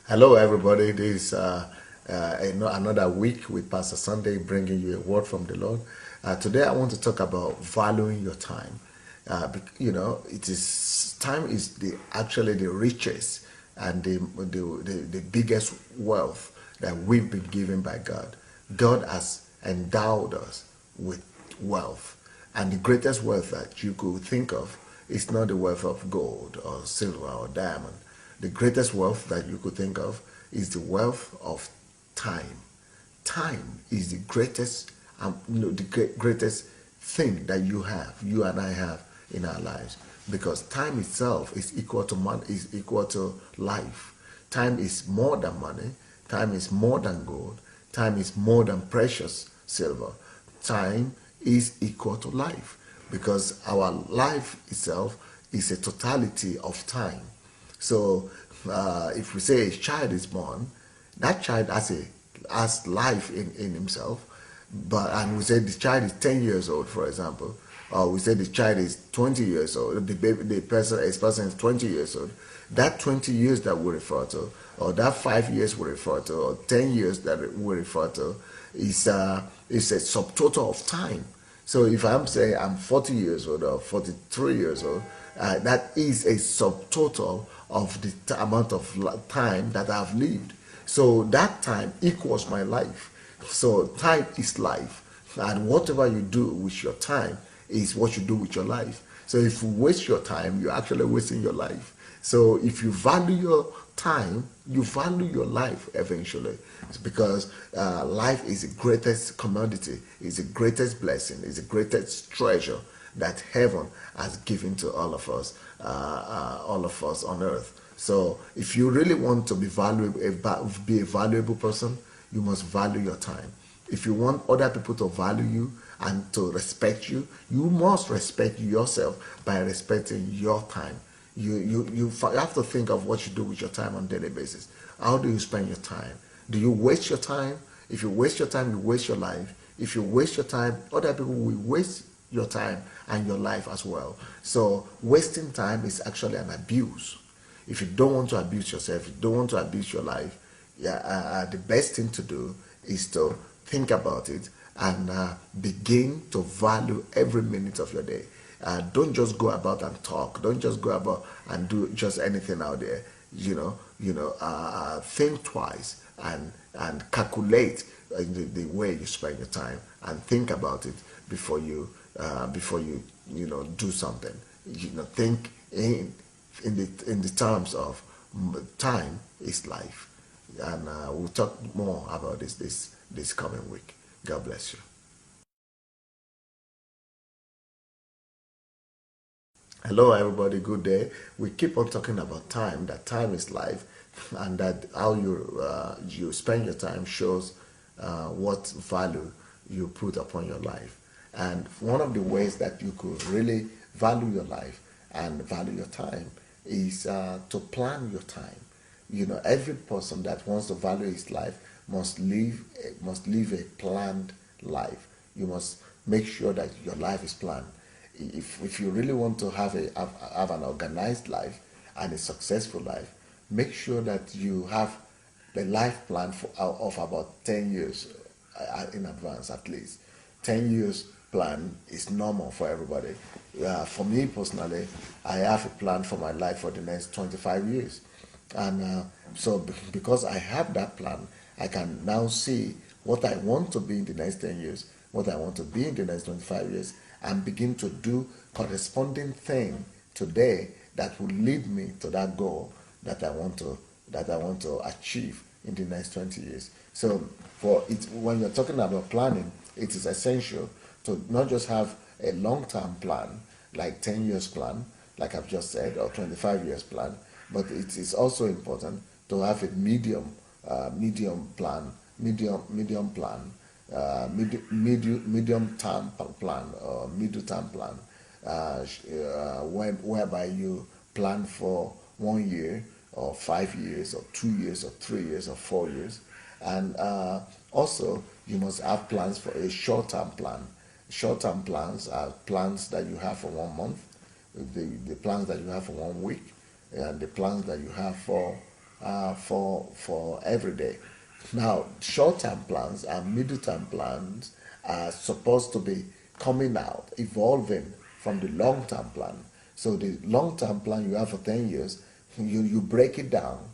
Hello, everybody. This is another week with Pastor Sunday bringing you a word from the Lord. Today, I want to talk about valuing your time. It is time is the actually the richest and the biggest wealth that we've been given by God. God has endowed us with wealth, and the greatest wealth that you could think of is not the wealth of gold or silver or diamond. The greatest wealth that you could think of is the wealth of time. Time is the greatest, greatest thing that you and I have in our lives, because time itself is equal to money, is equal to life. Time is more than money. Time is more than gold. Time is more than precious silver. Time is equal to life, because our life itself is a totality of time. So if we say a child is born, that child has life in himself. And we say the child is 10 years old, for example, or we say the child is 20 years old, the person is 20 years old. That 20 years that we refer to, or that 5 years we refer to, or 10 years that we refer to, is a subtotal of time. So if I'm saying I'm 40 years old or 43 years old, that is a subtotal of the amount of time that I've lived. So that time equals my life. So time is life. And whatever you do with your time is what you do with your life. So if you waste your time, you're actually wasting your life. So if you value your time, you value your life eventually. It's because life is the greatest commodity, is the greatest blessing, is the greatest treasure that heaven has given to all of us on earth. So if you really want to be valuable, be a valuable person, you must value your time. If you want other people to value you and to respect you, you must respect yourself by respecting your time. You have to think of what you do with your time on a daily basis. How do you spend your time? Do you waste your time? If you waste your time, you waste your life. If you waste your time, other people will waste your time and your life as well. So wasting time is actually an abuse. If you don't want to abuse yourself, if you don't want to abuse your life, the best thing to do is to think about it and begin to value every minute of your day. Don't just go about and talk. Don't just go about and do just anything out there. Think twice and calculate the way you spend your time, and think about it before you do something. Think in the terms of time is life, and we'll talk more about this coming week. God bless you. Hello, everybody. Good day. We keep on talking about time. That time is life, and that how you spend your time shows what value you put upon your life. And one of the ways that you could really value your life and value your time is to plan your time. Every person that wants to value his life must live a planned life. You must make sure that your life is planned. If you really want to have an organized life and a successful life, make sure that you have the life plan of about 10 years in advance, at least. 10 years plan is normal for everybody. For me personally, I have a plan for my life for the next 25 years. And so, because I have that plan, I can now see what I want to be in the next 10 years, what I want to be in the next 25 years, and begin to do corresponding thing today that will lead me to that goal that I want to achieve in the next 20 years. So when you're talking about planning, it is essential to not just have a long-term plan, like 10 years plan, like I've just said, or 25 years plan, but it is also important to have a medium plan, medium term plan, or middle term plan, whereby you plan for 1 year or 5 years or 2 years or 3 years or 4 years. And also, you must have plans for a short-term plan. Short-term plans are plans that you have for 1 month, the plans that you have for 1 week, and the plans that you have for for every day. Now, short-term plans and middle-term plans are supposed to be coming out, evolving from the long-term plan. So the long-term plan you have for 10 years, you break it down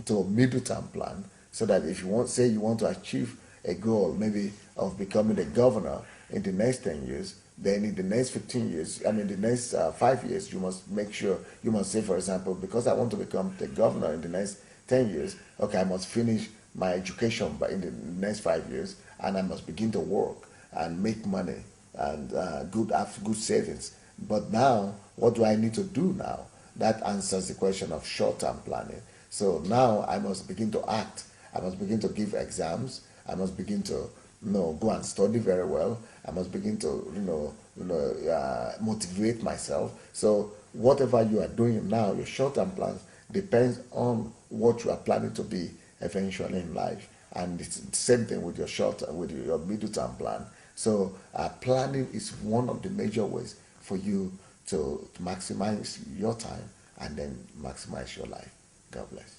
to a middle-term plan so that if you want, say you want to achieve a goal maybe of becoming a governor in the next 10 years, then in the next 15 years, I mean the next 5 years, you must make sure, you must say, for example, because I want to become the governor in the next 10 years, okay, I must finish my education by in the next 5 years, and I must begin to work and make money and have good savings. But now, what do I need to do now? That answers the question of short-term planning. So now I must begin to act. I must begin to give exams. I must begin to, go and study very well. I must begin to, motivate myself. So whatever you are doing now, your short-term plans depends on what you are planning to be eventually in life. And it's the same thing with with your middle-term plan. So planning is one of the major ways for you to maximize your time and then maximize your life. God bless.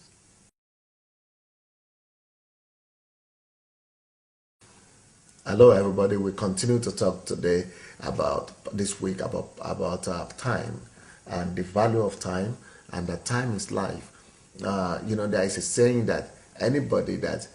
Hello, everybody. We continue to talk today about this week about time and the value of time, and that time is life. There is a saying that anybody that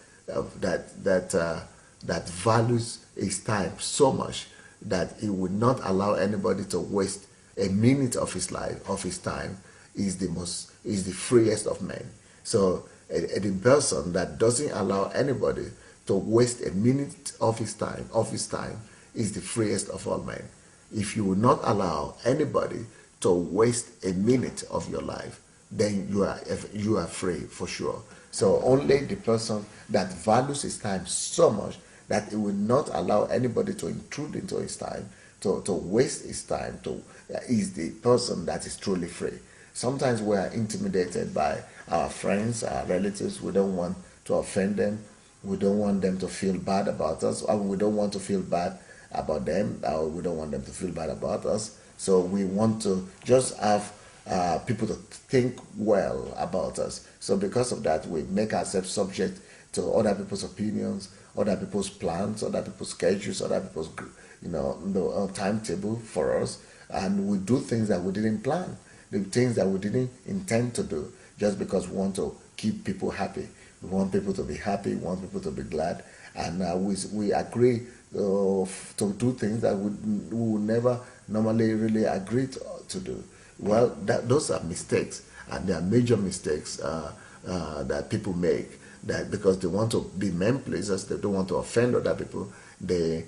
values his time so much that he would not allow anybody to waste a minute of his life, of his time, is the freest of men. So the person that doesn't allow anybody to waste a minute of his time is the freest of all men. If you will not allow anybody to waste a minute of your life, then you are free for sure. So only the person that values his time so much that he will not allow anybody to intrude into his time, to waste his time, is the person that is truly free. Sometimes we are intimidated by our friends, our relatives. We don't want to offend them. We don't want them to feel bad about us, or we don't want to feel bad about them, or we don't want them to feel bad about us. So we want to just have people to think well about us. So because of that, we make ourselves subject to other people's opinions, other people's plans, other people's schedules, other people's timetable for us, and we do things that we didn't plan, the things that we didn't intend to do, just because we want to keep people happy. We want people to be happy. We want people to be glad, and we agree to do things that we would never normally really agree to do. Well, those are mistakes, and they are major mistakes that people make. That because they want to be men pleasers, they don't want to offend other people. They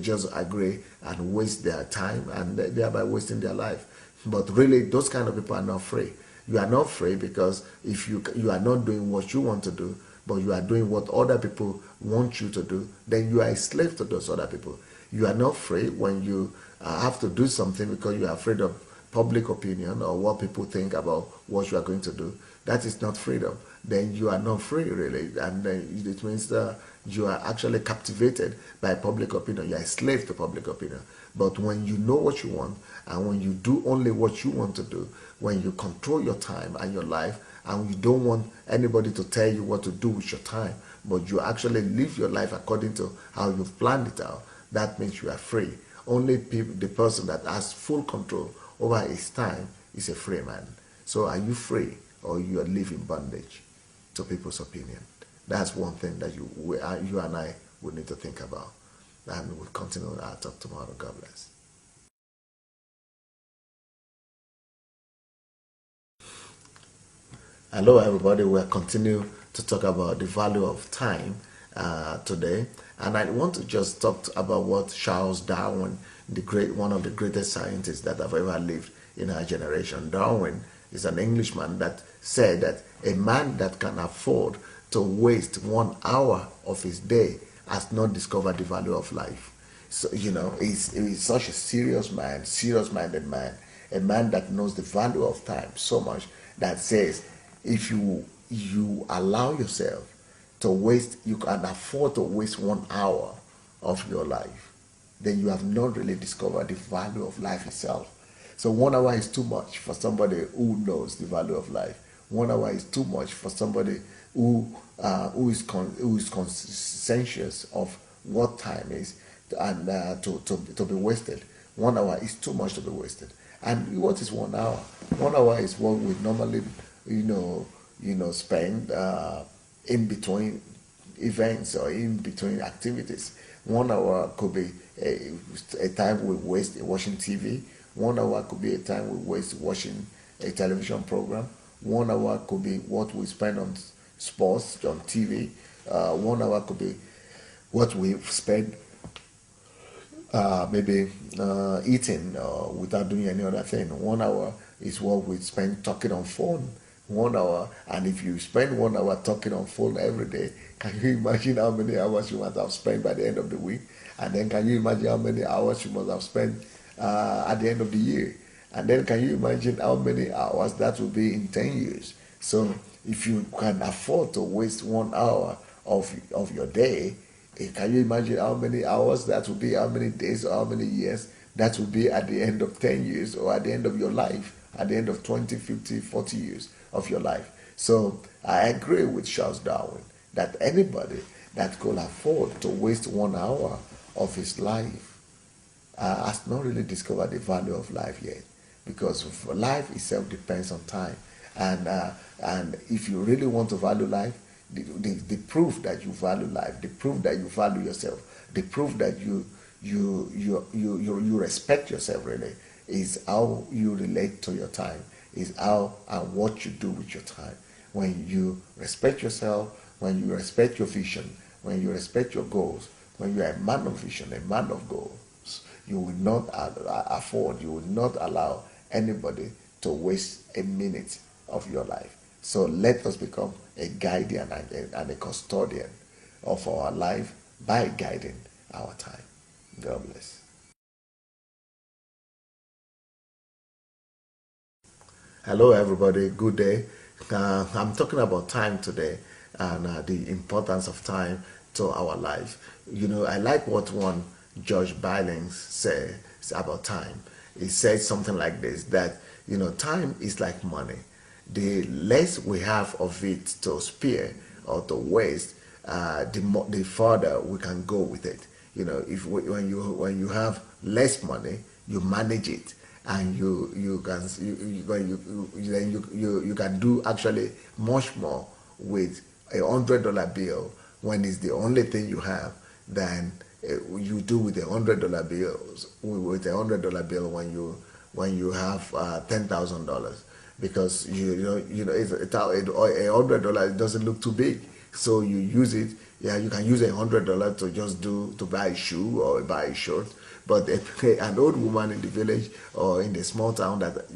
just agree and waste their time, and thereby wasting their life. But really, those kind of people are not free. You are not free because if you are not doing what you want to do, but you are doing what other people want you to do, then you are a slave to those other people. You are not free when you have to do something because you are afraid of public opinion or what people think about what you are going to do. That is not freedom. Then you are not free, really, and then it means that you are actually captivated by public opinion. You are a slave to public opinion. But when you know what you want, and when you do only what you want to do, when you control your time and your life, and you don't want anybody to tell you what to do with your time, but you actually live your life according to how you've planned it out, that means you are free. Only the person that has full control over his time is a free man. So are you free, or you are living bondage to people's opinion? That's one thing that you and I would need to think about. And we'll continue our talk tomorrow. God bless. Hello, everybody. We'll continue to talk about the value of time today, and I want to just talk about what Charles Darwin, one of the greatest scientists that have ever lived in our generation. Darwin is an Englishman that said that a man that can afford to waste 1 hour of his day has not discovered the value of life. So, he's such a serious man, serious-minded man, a man that knows the value of time so much that says, if you allow yourself to waste, you can afford to waste 1 hour of your life, then you have not really discovered the value of life itself. So 1 hour is too much for somebody who knows the value of life. 1 hour is too much for somebody who is conscientious of what time is, and to be wasted. 1 hour is too much to be wasted. And what is 1 hour? 1 hour is what we normally, spend in between events or in between activities. 1 hour could be a time we waste watching TV. 1 hour could be a time we waste watching a television program. 1 hour could be what we spend on sports on TV. 1 hour could be what we spend maybe eating without doing any other thing. 1 hour is what we spend talking on phone. 1 hour, and if you spend 1 hour talking on phone every day, can you imagine how many hours you must have spent by the end of the week? And then can you imagine how many hours you must have spent at the end of the year? And then can you imagine how many hours that will be in 10 years? So if you can afford to waste 1 hour of your day, can you imagine how many hours that will be, how many days or how many years that will be at the end of 10 years or at the end of your life, at the end of 20, 50, 40 years of your life? So I agree with Charles Darwin that anybody that could afford to waste 1 hour of his life has not really discovered the value of life yet, because life itself depends on time. And if you really want to value life, the proof that you value life, the proof that you value yourself, the proof that you respect yourself really, is how you relate to your time, is how and what you do with your time. When you respect yourself, when you respect your vision, when you respect your goals, when you are a man of vision, a man of goals, you will not afford, you will not allow anybody to waste a minute of your life. So let us become a guardian and a custodian of our life by guiding our time. God bless. Hello, everybody. Good day. I'm talking about time today, and the importance of time to our life. I like what one George Billings says about time. He said something like this, that time is like money. The less we have of it to spare or to waste, the further we can go with it. When you have less money, you manage it, and you can do actually much more with $100 bill, when it's the only thing you have, than you do with $100 bills, with $100 bill when you have $10,000, because $100 doesn't look too big, so you use it. Yeah, you can use $100 to just to buy a shoe or buy a shirt, but an old woman in the village or in the small town, that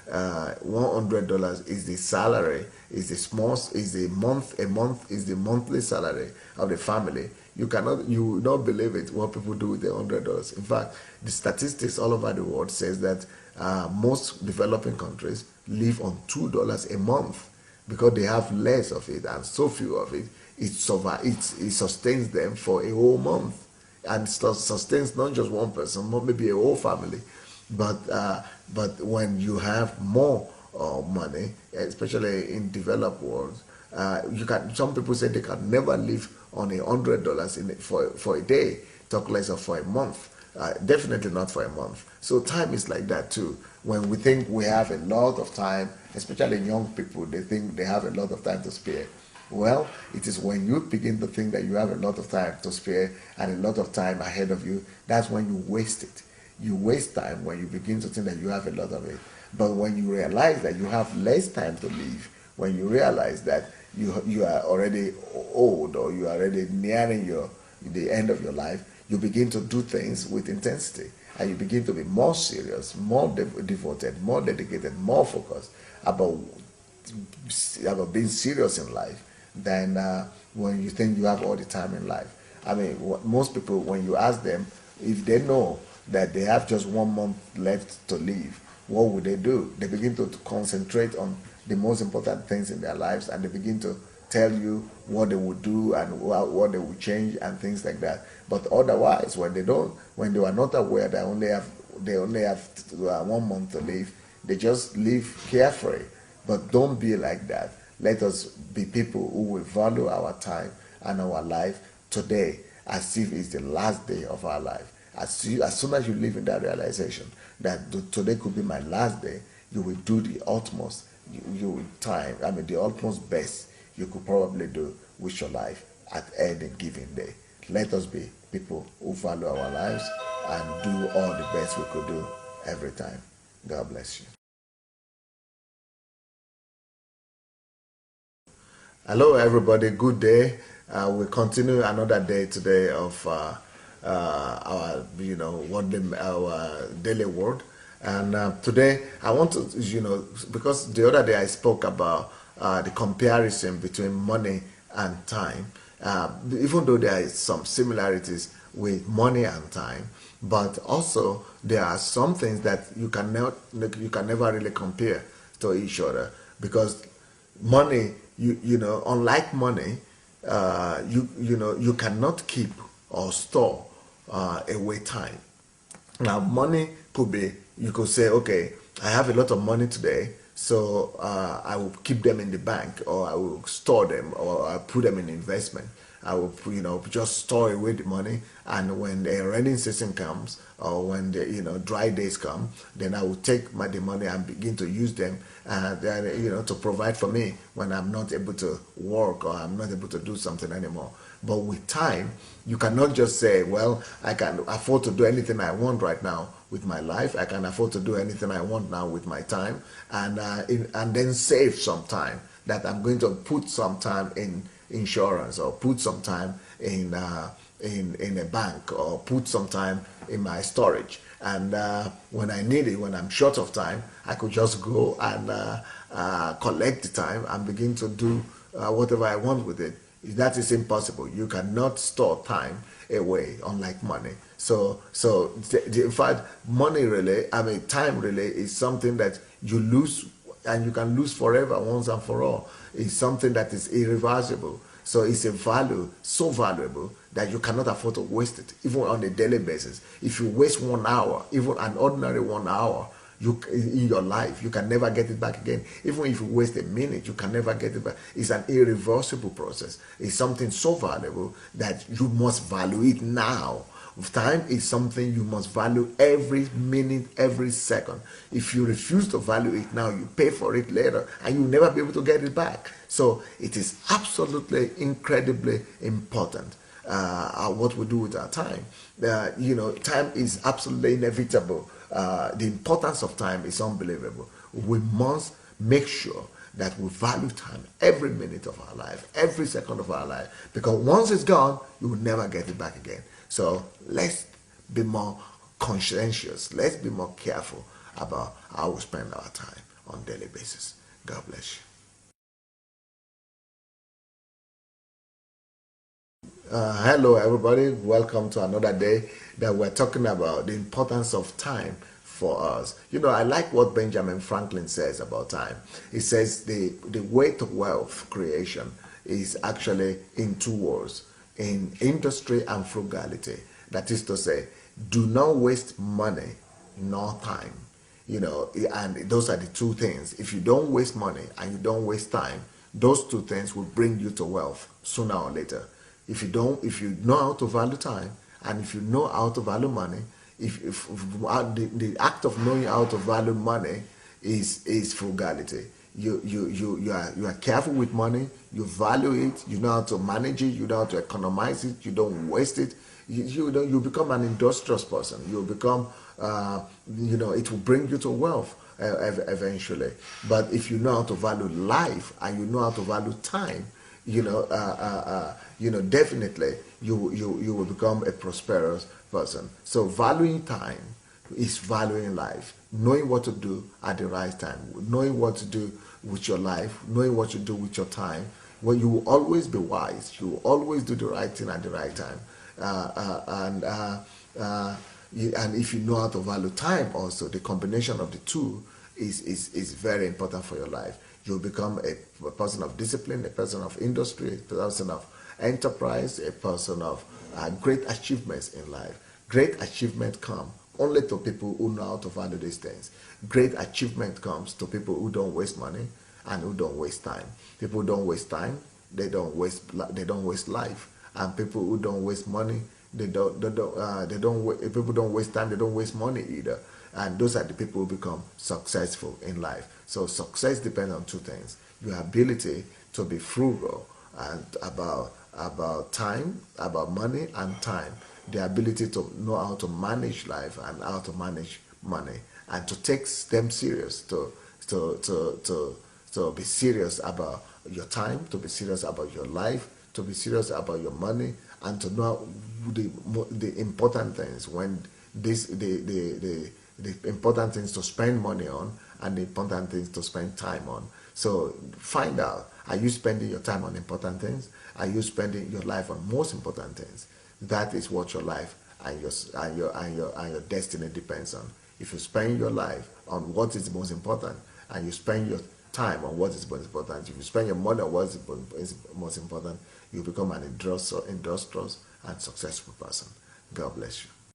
$100 is the salary, is a month is the monthly salary of the family. You will not believe it what people do with the $100. In fact, the statistics all over the world says that most developing countries live on $2 a month, because they have less of it and so few of it. It sustains them for a whole month, and sustains not just one person, but maybe a whole family. But when you have more money, especially in developed worlds, you can. Some people say they can never live on $100 for a day, talk less of for a month. Definitely not for a month. So time is like that too. When we think we have a lot of time, especially young people, they think they have a lot of time to spare. Well, it is when you begin to think that you have a lot of time to spare and a lot of time ahead of you, that's when you waste it. You waste time when you begin to think that you have a lot of it. But when you realize that you have less time to live, when you realize that you are already old, or you are already nearing the end of your life, you begin to do things with intensity, and you begin to be more serious, more devoted, more dedicated, more focused about being serious in life than when you think you have all the time in life. I mean, most people, when you ask them if they know that they have just 1 month left to live, what would they do? They begin to concentrate on the most important things in their lives, and they begin to tell you what they would do and what they would change and things like that. But otherwise, when they are not aware that they only have 1 month to live, they just live carefree. But don't be like that. Let us be people who will value our time and our life today as if it's the last day of our life. As soon as you live in that realization that today could be my last day, you will do the utmost the utmost best you could probably do with your life at any given day. Let us be people who value our lives and do all the best we could do every time. God bless you. Hello, everybody. Good day. We continue another day today of our, our daily word. And today I want to, because the other day I spoke about the comparison between money and time. Even though there is some similarities with money and time, but also there are some things that you can never really compare to each other, because money, unlike money, you cannot keep or store away time. Now, money could be, you could say, okay, I have a lot of money today, so I will keep them in the bank, or I will store them, or I put them in investment. I will, just store away the money, and when the rainy season comes, or when the, dry days come, then I will take the money and begin to use them, to provide for me when I'm not able to work, or I'm not able to do something anymore. But with time, you cannot just say, well, I can afford to do anything I want right now with my life. I can afford to do anything I want now with my time, and then save some time that I'm going to put some time in insurance, or put some time in a bank, or put some time in my storage. And when I need it, when I'm short of time, I could just go and collect the time and begin to do whatever I want with it. That is impossible. You cannot store time away, unlike money. So in fact, money really, time really is something that you lose, and you can lose forever, once and for all. It's something that is irreversible. So it's a value so valuable that you cannot afford to waste it, even on a daily basis. If you waste 1 hour, even an ordinary 1 hour, in your life, you can never get it back again. Even if you waste a minute, you can never get it back. It's an irreversible process. It's something so valuable that you must value it now. Time is something you must value every minute, every second. If you refuse to value it now, you pay for it later, and you'll never be able to get it back. So it is absolutely incredibly important what we do with our time. Time is absolutely inevitable. The importance of time is unbelievable. We must make sure that we value time every minute of our life, every second of our life, because once it's gone, you will never get it back again. So let's be more conscientious. Let's be more careful about how we spend our time on a daily basis. God bless you. Hello, everybody. Welcome to another day that we're talking about the importance of time for us. I like what Benjamin Franklin says about time. He says the way to wealth creation is actually in two words: in industry and frugality. That is to say, do not waste money nor time. And those are the two things. If you don't waste money and you don't waste time, those two things will bring you to wealth sooner or later. If you know how to value time, and if you know how to value money, if the act of knowing how to value money is frugality. You are careful with money. You value it. You know how to manage it. You know how to economize it. You don't waste it. You become an industrious person. You become it will bring you to wealth eventually. But if you know how to value life, and you know how to value time, definitely you will become a prosperous person. So valuing time is valuing life, knowing what to do at the right time, knowing what to do with your life, knowing what to do with your time. Well, you will always be wise. You will always do the right thing at the right time. And if you know how to value time also, the combination of the two is very important for your life. You'll become a person of discipline, a person of industry, a person of enterprise, a person of great achievements in life. Great achievement come only to people who know how to value these things. Great achievement comes to people who don't waste money. and who don't waste time. People who don't waste time, they don't waste life. And people who don't waste money, if people don't waste time, they don't waste money either. And those are the people who become successful in life. So success depends on two things: your ability to be frugal and about time, about money and time, the ability to know how to manage life and how to manage money, and to take them serious, to be serious about your time, to be serious about your life, to be serious about your money, and to know the important things when the important things to spend money on and the important things to spend time on. So find out, are you spending your time on important things? Are you spending your life on most important things? That is what your life and your destiny depends on. If you spend your life on what is most important, and you spend your time on what is most important, if you spend your money on what is most important, you become an industrious and successful person. God bless you.